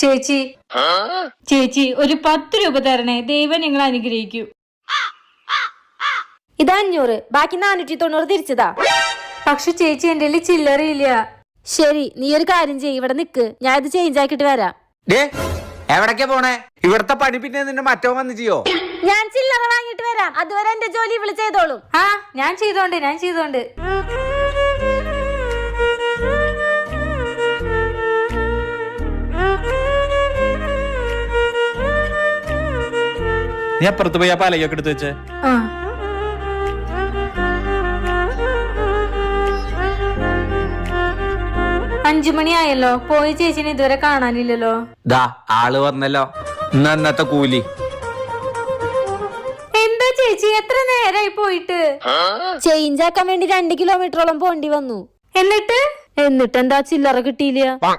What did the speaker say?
ചേച്ചി ചേച്ചി ഒരു 10 രൂപ തരണേ, ദൈവം നിങ്ങൾ അനുഗ്രഹിക്കൂ. ഇത് 500, ബാക്കി 490 തിരിച്ചതാ. പക്ഷെ ചേച്ചി എന്റെ ചില്ലറയില്ല. ശരി, നീ ഒരു കാര്യം ചെയ്യ്, ഇവിടെ നിക്ക്, ഞാൻ ഇത് ചേഞ്ച് ആക്കിട്ട് വരാം. എവിടേക്കാ പോണേ? ഇവിടത്തെ പണി പിന്നെ നിന്റെ മറ്റോ വന്ന് ചെയ്യോ? ഞാൻ ചില്ലറ വാങ്ങിട്ട് വരാം, അതുവരെ എന്റെ ജോലി ഇവള് ചെയ്തോളും. ഞാൻ ചെയ്തോണ്ട്. നീ അപ്പുറത്ത് പോയി ആ പാലയൊക്കെ എടുത്ത് വെച്ചേ. 5 മണിയായല്ലോ, പോയി ചേച്ചിനെ ഇതുവരെ കാണാനില്ലല്ലോ. ദാ ആള് വന്നല്ലോ. ഇന്നത്തെ കൂലി. എന്താ ചേച്ചി എത്ര നേരായി പോയിട്ട്? ചേഞ്ച് ആക്കാൻ വേണ്ടി 2 കിലോമീറ്ററോളം പോണ്ടി വന്നു. എന്നിട്ട് എന്താ ചില്ലറ കിട്ടിയില്ല?